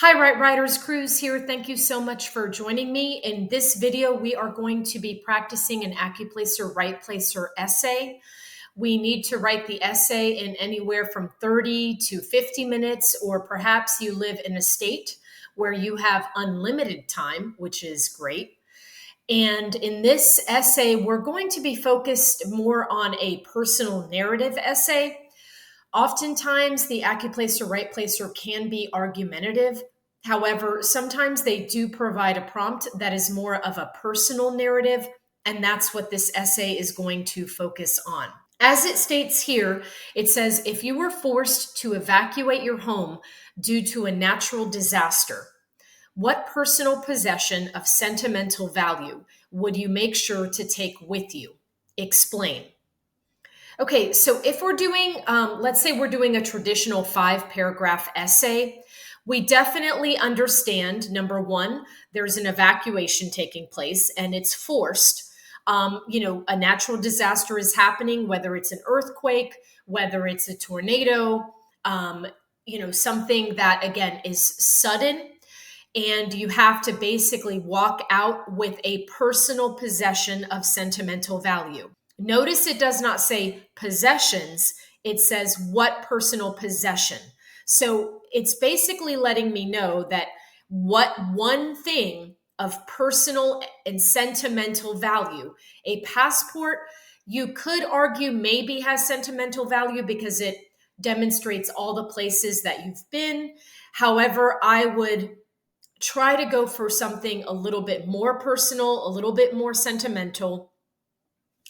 Hi, Writers, Cruz here. Thank you so much for joining me. In this video, we are going to be practicing an Accuplacer Writeplacer essay. We need to write the essay in anywhere from 30 to 50 minutes, or perhaps you live in a state where you have unlimited time, which is great. And in this essay, we're going to be focused more on a personal narrative essay. Oftentimes, the Accuplacer Writeplacer can be argumentative. However, sometimes they do provide a prompt that is more of a personal narrative, and that's what this essay is going to focus on. As it states here, it says, if you were forced to evacuate your home due to a natural disaster, what personal possession of sentimental value would you make sure to take with you? Explain. Okay, so if we're doing, let's say we're doing a traditional 5-paragraph essay, we definitely understand, number one, there's an evacuation taking place and it's forced. A natural disaster is happening, whether it's an earthquake, whether it's a tornado, something that, again, is sudden. And you have to basically walk out with a personal possession of sentimental value. Notice it does not say possessions, it says what personal possession. So it's basically letting me know that what one thing of personal and sentimental value. A passport, you could argue, maybe has sentimental value because it demonstrates all the places that you've been. However, I would try to go for something a little bit more personal, a little bit more sentimental,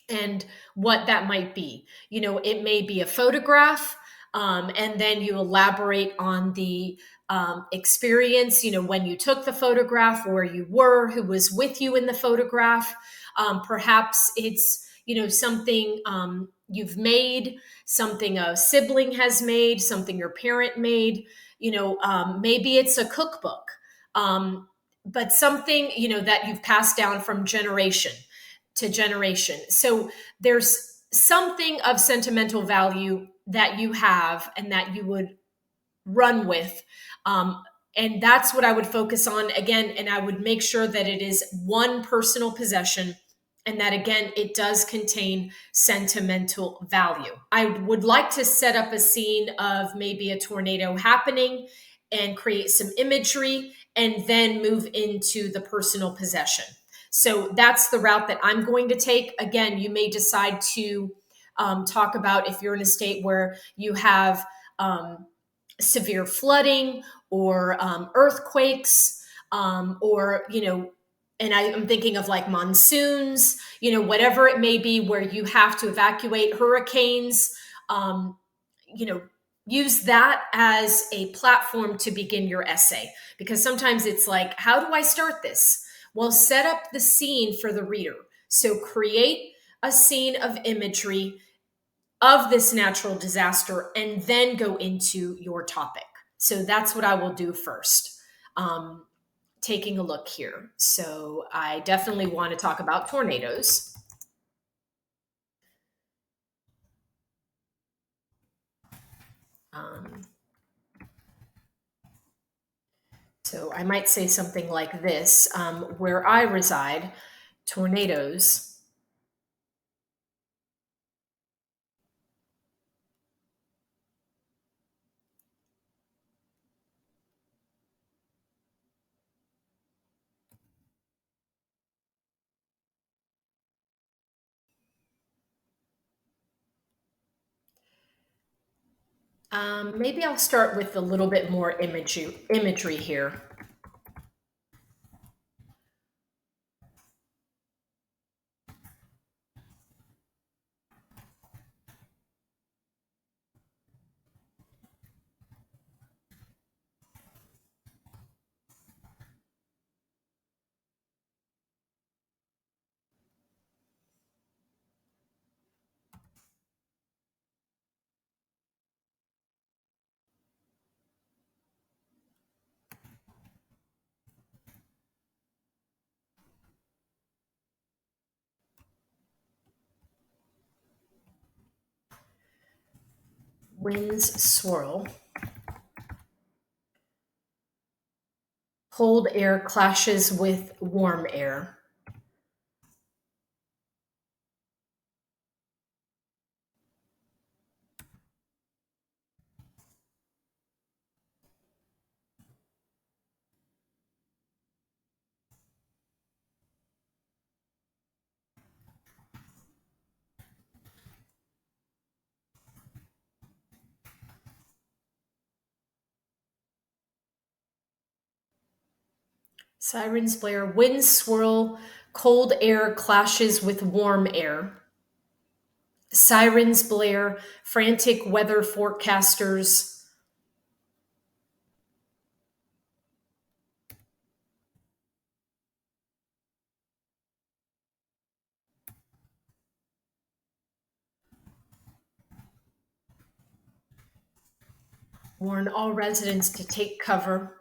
and what that might be. It may be a photograph, and then you elaborate on the experience, when you took the photograph, where you were, who was with you in the photograph. Perhaps it's, something you've made, something a sibling has made, something your parent made, maybe it's a cookbook, but something, that you've passed down from generation to generation. So there's something of sentimental value that you have and that you would run with. And that's what I would focus on again. And I would make sure that it is one personal possession and that, again, it does contain sentimental value. I would like to set up a scene of maybe a tornado happening and create some imagery and then move into the personal possession. So that's the route that I'm going to take. Again, you may decide to talk about if you're in a state where you have severe flooding or earthquakes, or, and I'm thinking of like monsoons, whatever it may be where you have to evacuate, hurricanes, use that as a platform to begin your essay. Because sometimes it's like, how do I start this? Well, set up the scene for the reader. So create a scene of imagery of this natural disaster and then go into your topic. So that's what I will do first. Taking a look here. So I definitely want to talk about tornadoes. So I might say something like this, where I reside, tornadoes maybe I'll start with a little bit more imagery here. Winds swirl. Cold air clashes with warm air. Sirens blare, winds swirl, cold air clashes with warm air. Sirens blare, frantic weather forecasters. Warn all residents to take cover.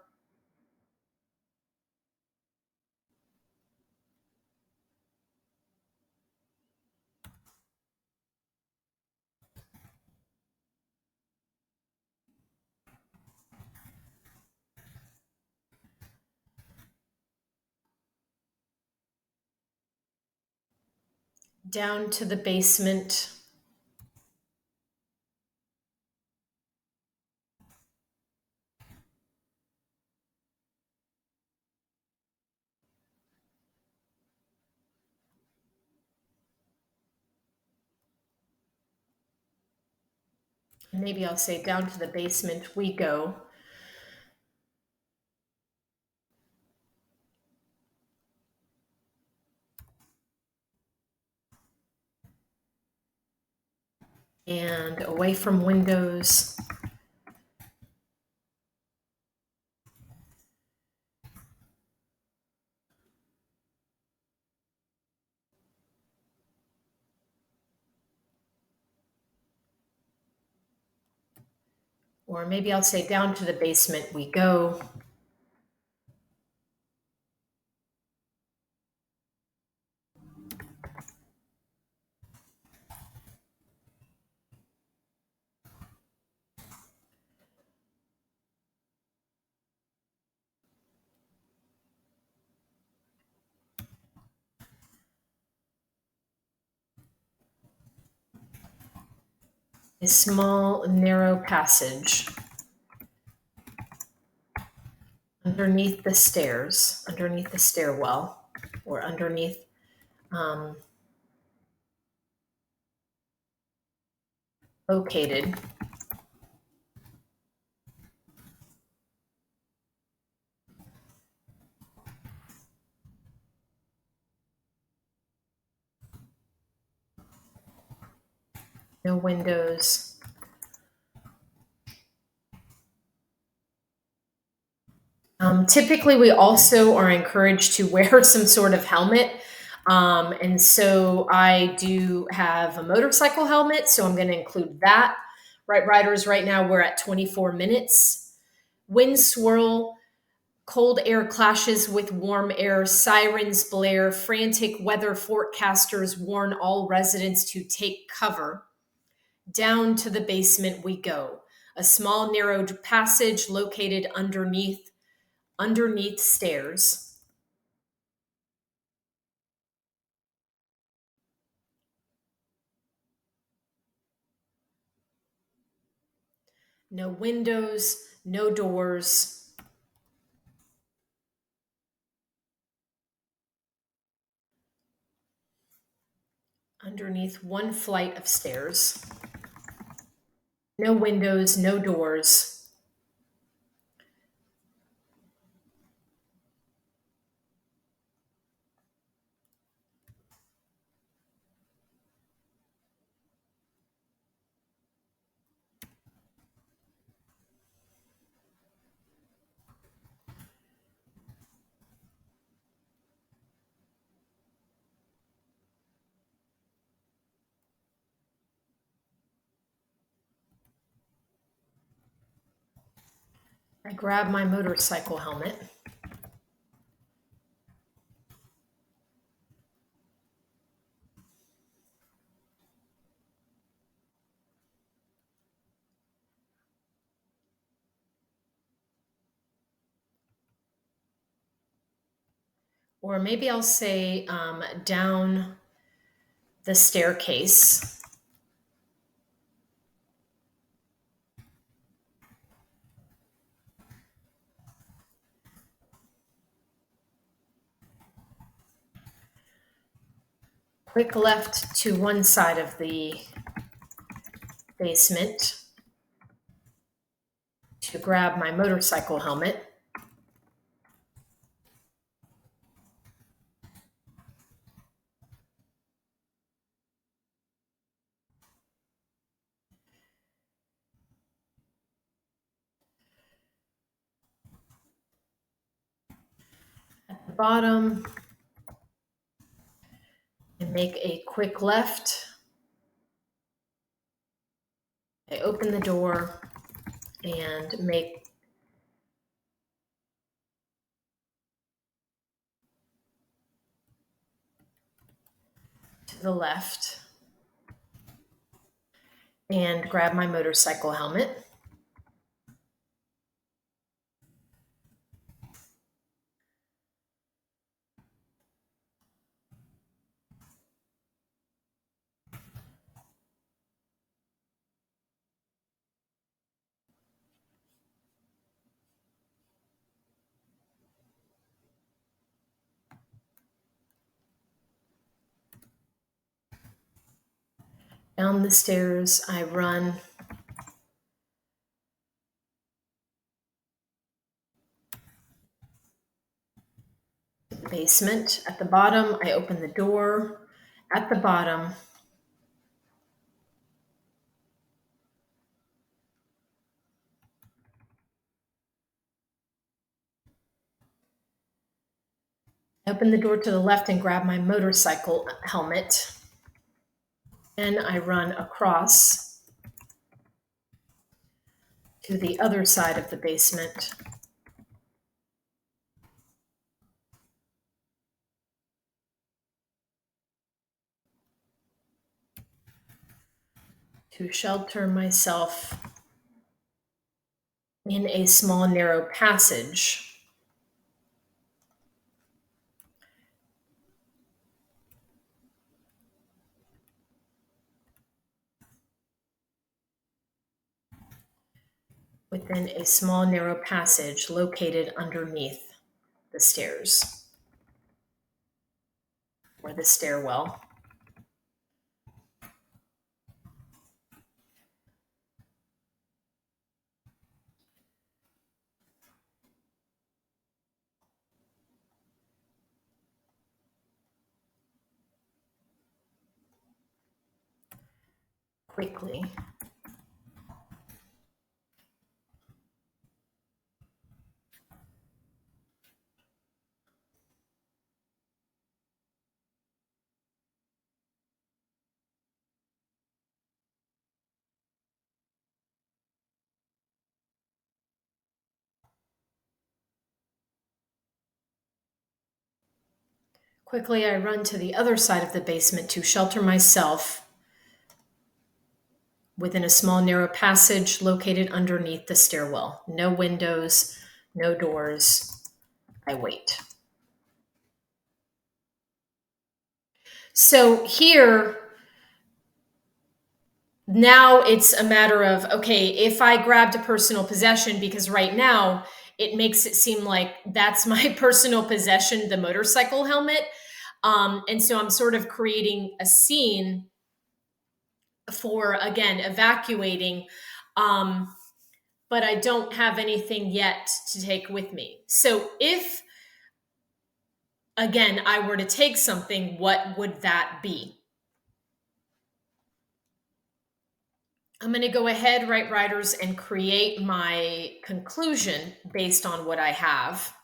Down to the basement. Maybe I'll say down to the basement we go. And away from windows. Or maybe I'll say down to the basement we go. A small, narrow passage underneath the stairs, underneath the stairwell, or underneath located. No windows. Typically, we also are encouraged to wear some sort of helmet. And so I do have a motorcycle helmet, so I'm going to include that. Right, riders, right now we're at 24 minutes. Wind swirl, cold air clashes with warm air, sirens blare, frantic weather forecasters warn all residents to take cover. Down to the basement we go. A small narrowed passage located underneath stairs. No windows, no doors. Underneath one flight of stairs. No windows, no doors. I grab my motorcycle helmet. or maybe I'll say down the staircase. Quick left to one side of the basement to grab my motorcycle helmet. At the bottom, and make a quick left. I open the door and make to the left and grab my motorcycle helmet. Down the stairs, I run to the basement. At the bottom, I open the door. At the bottom, I open the door to the left and grab my motorcycle helmet. Then I run across to the other side of the basement. To shelter myself in a small narrow passage. Within a small narrow passage located underneath the stairs or the stairwell. Quickly. Quickly, I run to the other side of the basement to shelter myself within a small narrow passage located underneath the stairwell. No windows, no doors. I wait. So here, now it's a matter of, okay, if I grabbed a personal possession, because right now it makes it seem like that's my personal possession, the motorcycle helmet. And so I'm sort of creating a scene for, again, evacuating. But I don't have anything yet to take with me. So if, again, I were to take something, what would that be? I'm going to go ahead, Write Writers, and create my conclusion based on what I have.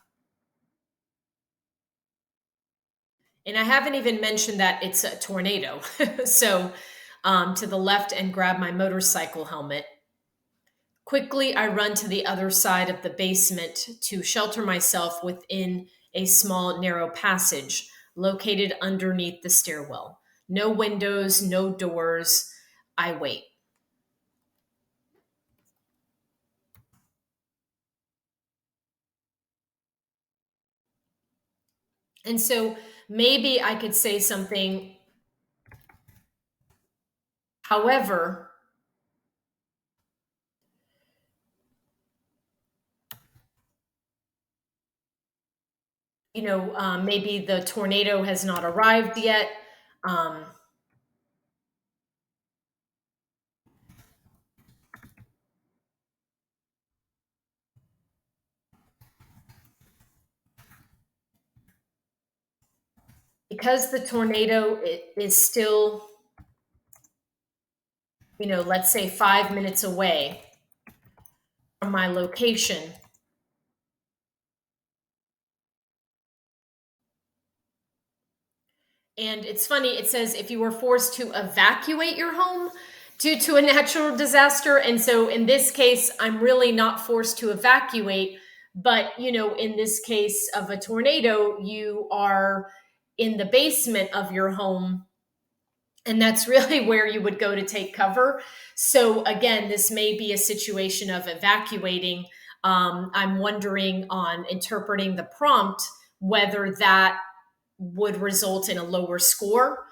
And I haven't even mentioned that it's a tornado. So to the left and grab my motorcycle helmet. Quickly, I run to the other side of the basement to shelter myself within a small, narrow passage located underneath the stairwell. No windows, no doors. I wait. And so maybe I could say something, however, maybe the tornado has not arrived yet. Um, because the tornado is still, let's say 5 minutes away from my location. And it's funny, it says if you were forced to evacuate your home due to a natural disaster. And so in this case, I'm really not forced to evacuate. But, in this case of a tornado, you are in the basement of your home. And that's really where you would go to take cover. So again, this may be a situation of evacuating. I'm wondering on interpreting the prompt whether that would result in a lower score.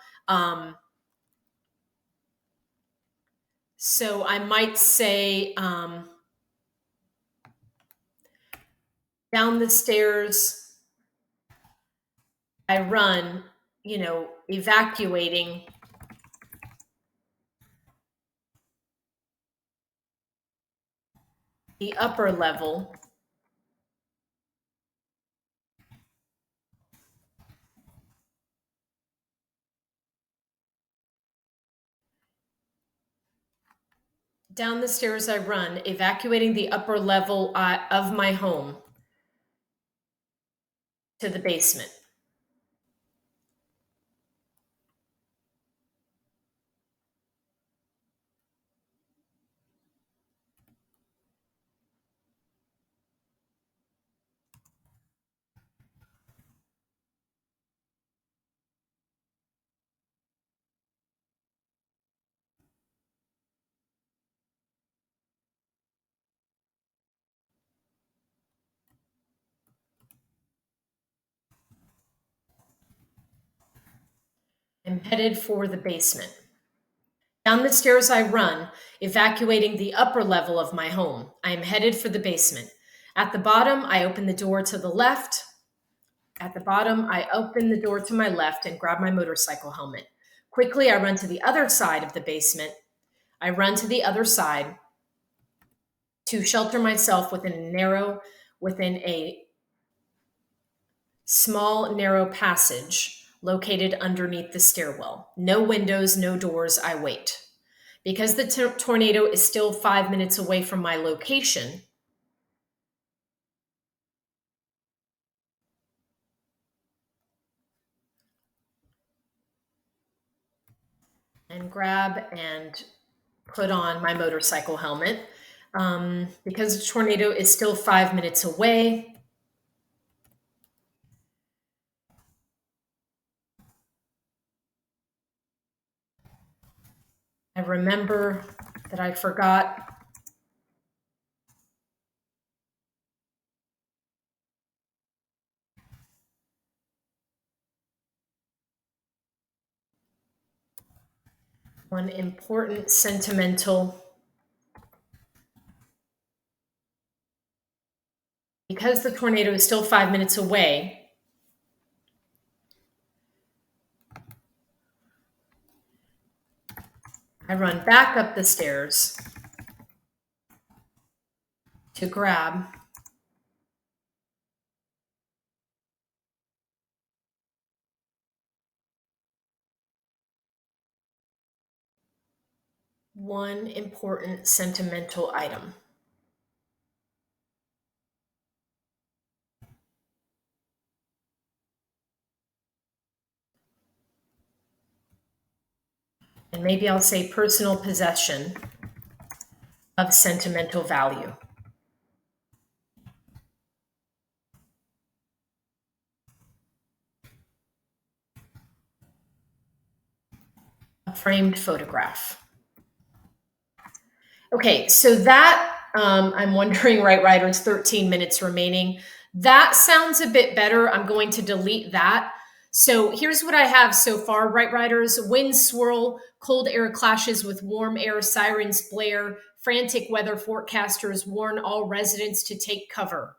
So I might say down the stairs I run, evacuating the upper level. Down the stairs I run, evacuating the upper level of my home to the basement. I'm headed for the basement. Down the stairs I run, evacuating the upper level of my home. I am headed for the basement. At the bottom, I open the door to the left. At the bottom, I open the door to my left and grab my motorcycle helmet. Quickly, I run to the other side of the basement. I run to the other side to shelter myself within a small, narrow passage located underneath the stairwell. No windows, no doors. I wait. Because the tornado is still 5 minutes away from my location, and grab and put on my motorcycle helmet. Because the tornado is still 5 minutes away, I remember that I forgot one important sentimental. Because the tornado is still 5 minutes away, I run back up the stairs to grab one important sentimental item. And maybe I'll say personal possession of sentimental value. A framed photograph. Okay, so that I'm wondering, right, writers, 13 minutes remaining. That sounds a bit better. I'm going to delete that. So here's what I have so far, Right Riders. Winds swirl, cold air clashes with warm air, sirens blare, frantic weather forecasters warn all residents to take cover.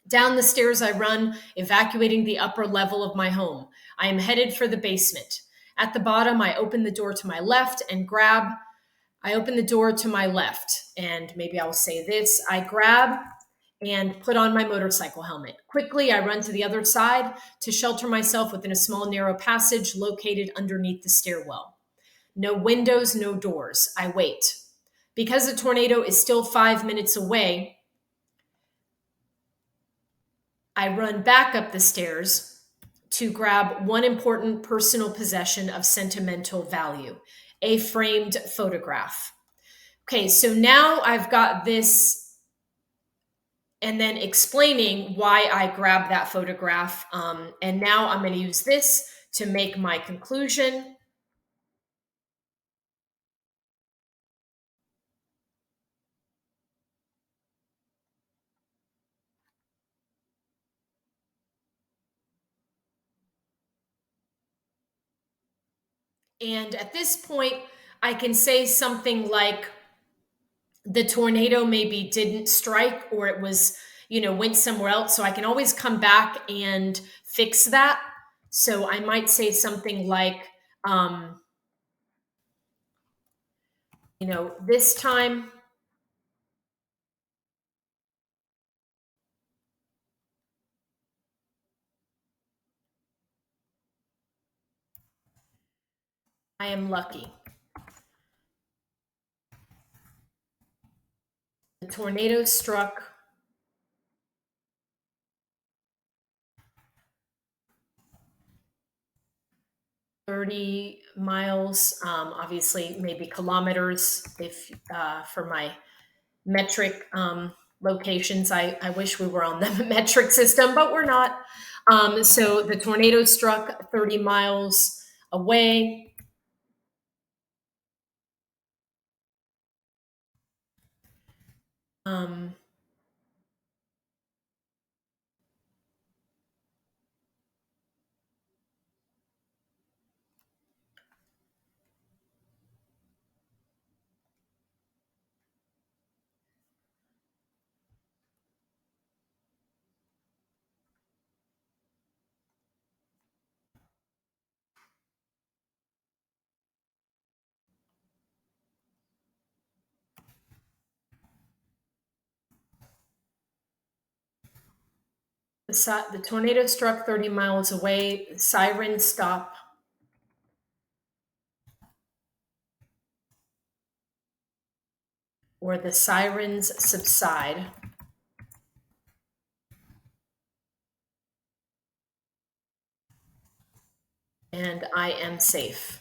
Down the stairs I run, evacuating the upper level of my home. I am headed for the basement. At the bottom, I open the door to my left and grab. I open the door to my left, and maybe I'll say this. I grab and put on my motorcycle helmet. Quickly, I run to the other side to shelter myself within a small, narrow passage located underneath the stairwell. No windows, no doors. I wait. Because the tornado is still 5 minutes away, I run back up the stairs to grab one important personal possession of sentimental value, a framed photograph. Okay, so now I've got this, and then explaining why I grabbed that photograph. And now I'm going to use this to make my conclusion. And at this point, I can say something like the tornado maybe didn't strike, or it was, went somewhere else. So I can always come back and fix that. So I might say something like, um, this time I am lucky. The tornado struck 30 miles, obviously maybe kilometers if for my metric locations. I wish we were on the metric system, but we're not. So the tornado struck 30 miles away. Um, the tornado struck 30 miles away. Sirens stop. Or the sirens subside. And I am safe.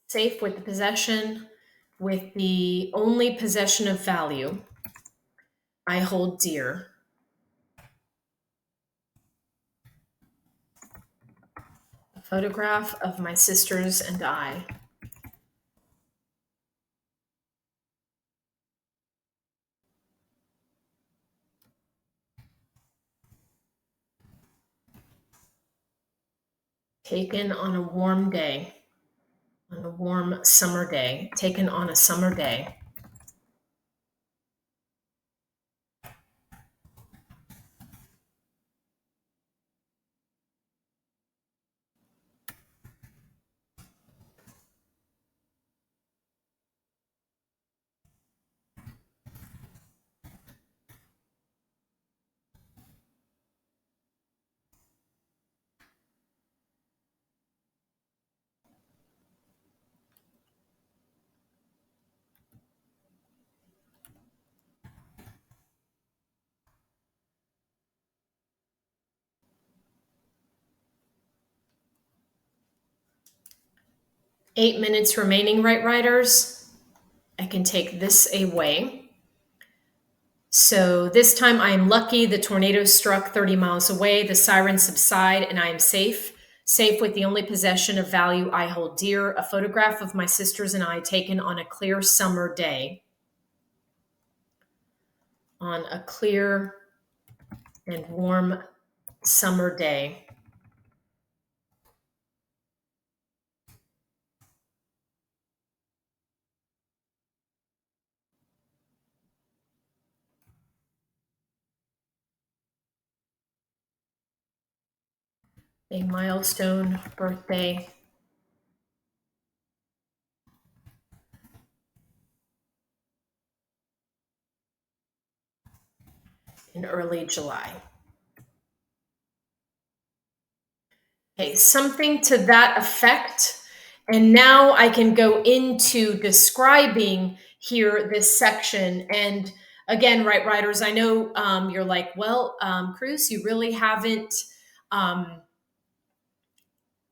Safe with the possession, with the only possession of value I hold dear. A photograph of my sisters and I. Taken on a warm day, on a warm summer day, taken on a summer day. 8 minutes remaining, right writers. I can take this away. So this time I am lucky. The tornado struck 30 miles away. The sirens subside and I am safe. Safe with the only possession of value I hold dear, a photograph of my sisters and I taken on a clear summer day. On a clear and warm summer day. A milestone birthday in early July. Okay, something to that effect. And now I can go into describing here this section. And again, right writers, I know you're like, well, Cruz, you really haven't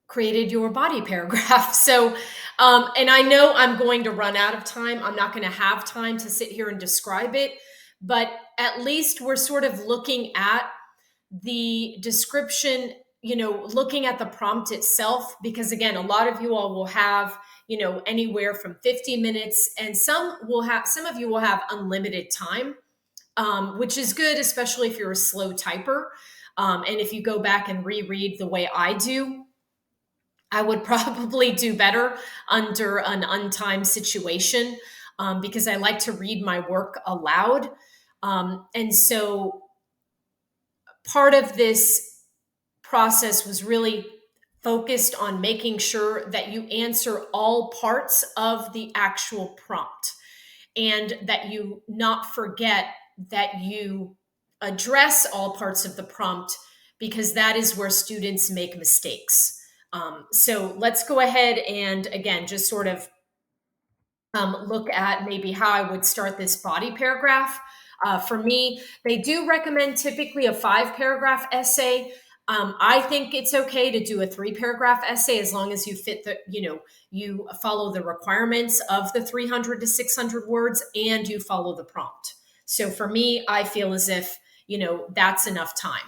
created your body paragraph. So, and I know I'm going to run out of time. I'm not going to have time to sit here and describe it, but at least we're sort of looking at the description, looking at the prompt itself, because again, a lot of you all will have, anywhere from 50 minutes and some of you will have unlimited time, which is good, especially if you're a slow typer. And if you go back and reread the way I do, I would probably do better under an untimed situation, because I like to read my work aloud. And so part of this process was really focused on making sure that you answer all parts of the actual prompt and that you not forget that you address all parts of the prompt, because that is where students make mistakes. So let's go ahead and again, just sort of look at maybe how I would start this body paragraph. For me, they do recommend typically a 5-paragraph essay. I think it's okay to do a 3-paragraph essay as long as you fit the, you follow the requirements of the 300 to 600 words and you follow the prompt. So for me, I feel as if, that's enough time.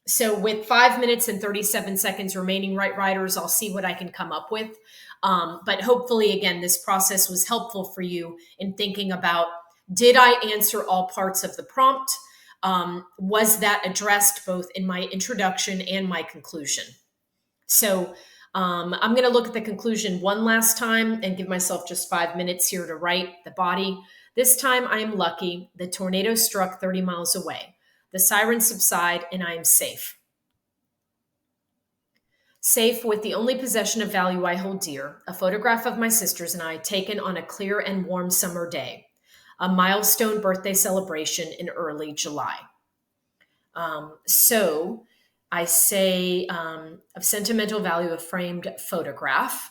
So with 5 minutes and 37 seconds remaining, right writers, I'll see what I can come up with. But hopefully, again, this process was helpful for you in thinking about, did I answer all parts of the prompt? Was that addressed both in my introduction and my conclusion? So I'm going to look at the conclusion one last time and give myself just 5 minutes here to write the body. This time I am lucky. The tornado struck 30 miles away. The sirens subside and I am safe. Safe with the only possession of value I hold dear, a photograph of my sisters and I taken on a clear and warm summer day, a milestone birthday celebration in early July. So I say of sentimental value, a framed photograph.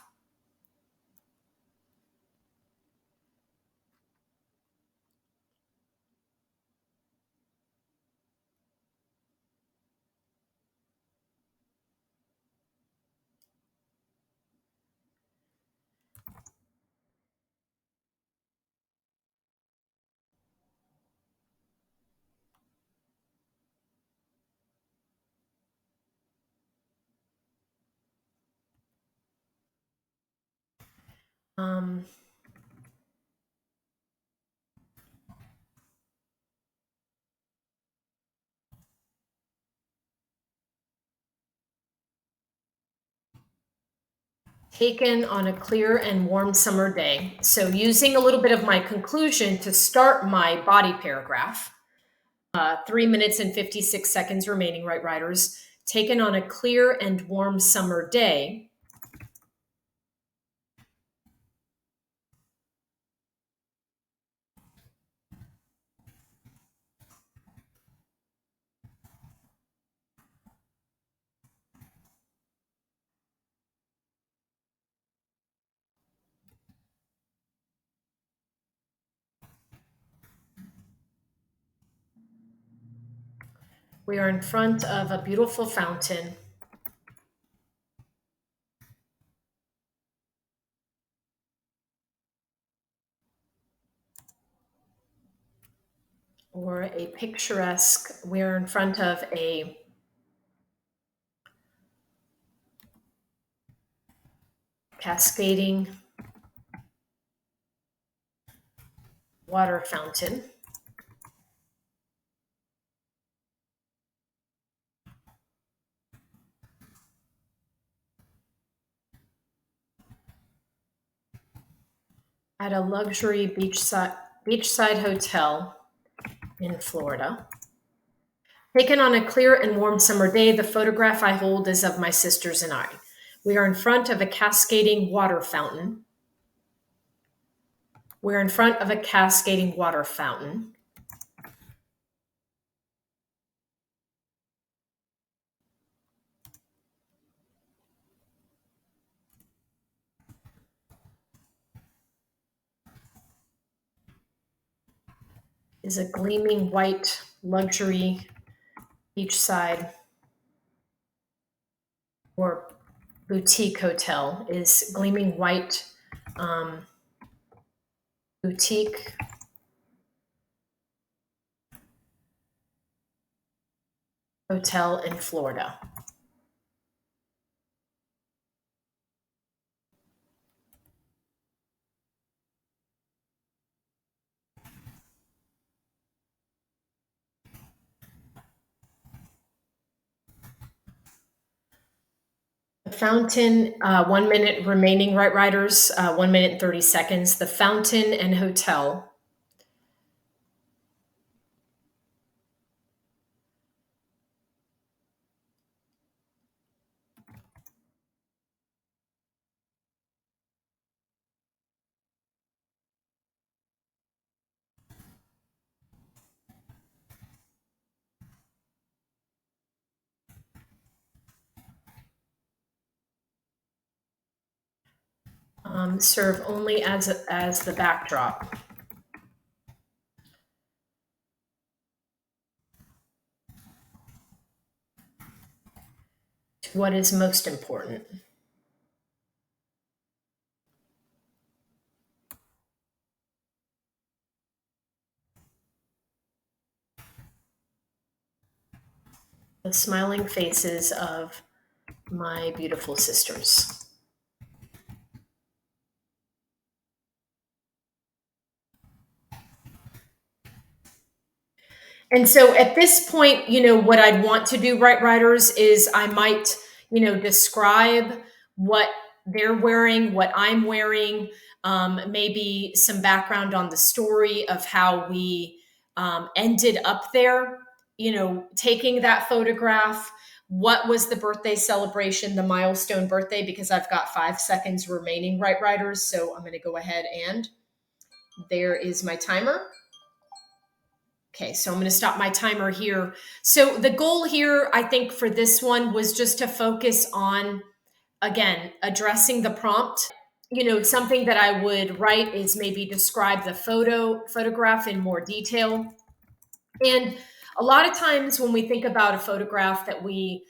Um, Taken on a clear and warm summer day. So using a little bit of my conclusion to start my body paragraph, 3 minutes and 56 seconds remaining, right writers. Taken on a clear and warm summer day. We are in front of a beautiful fountain. or a picturesque. We're in front of a cascading water fountain. At a luxury beachside hotel in Florida. Taken on a clear and warm summer day, the photograph I hold is of my sisters and I. We are in front of a cascading water fountain. We're in front of a cascading water fountain. Is a gleaming white luxury beachside or boutique hotel. Is gleaming white boutique hotel in Florida. The fountain, 1 minute remaining, right, writers, 1 minute and 30 seconds. The fountain and hotel. Serve only as the backdrop. To what is most important. The smiling faces of my beautiful sisters. And so at this point, what I'd want to do, right, writers, is I might, describe what they're wearing, what I'm wearing, maybe some background on the story of how we ended up there, taking that photograph. What was the birthday celebration, the milestone birthday? Because I've got 5 seconds remaining, right, writers. So I'm going to go ahead and there is my timer. Okay, so I'm going to stop my timer here. So the goal here, I think, for this one was just to focus on, again, addressing the prompt. Something that I would write is maybe describe the photograph in more detail. And a lot of times when we think about a photograph that we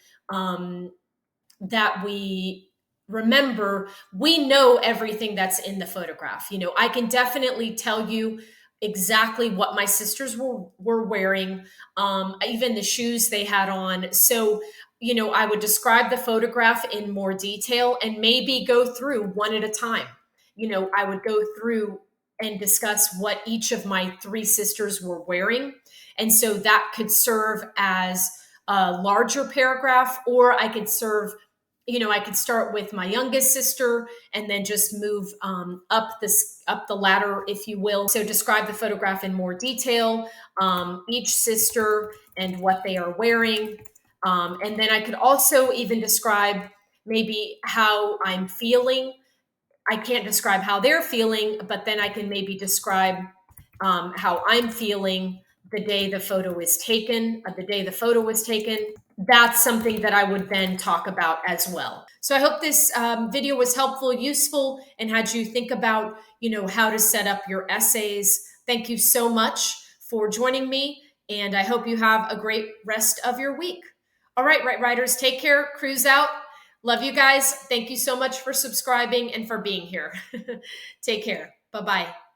remember, we know everything that's in the photograph. I can definitely tell you exactly what my sisters were wearing, even the shoes they had on. So, I would describe the photograph in more detail and maybe go through one at a time. I would go through and discuss what each of my 3 sisters were wearing. And so that could serve as a larger paragraph, or I could start with my youngest sister and then just move up the ladder, if you will. So describe the photograph in more detail, each sister and what they are wearing. And then I could also even describe maybe how I'm feeling. I can't describe how they're feeling, but then I can maybe describe how I'm feeling the day the photo was taken, That's something that I would then talk about as well. So I hope this video was helpful, useful, and had you think about, how to set up your essays. Thank you so much for joining me, and I hope you have a great rest of your week. All right, writers, take care, cruise out. Love you guys. Thank you so much for subscribing and for being here. Take care. Bye-bye.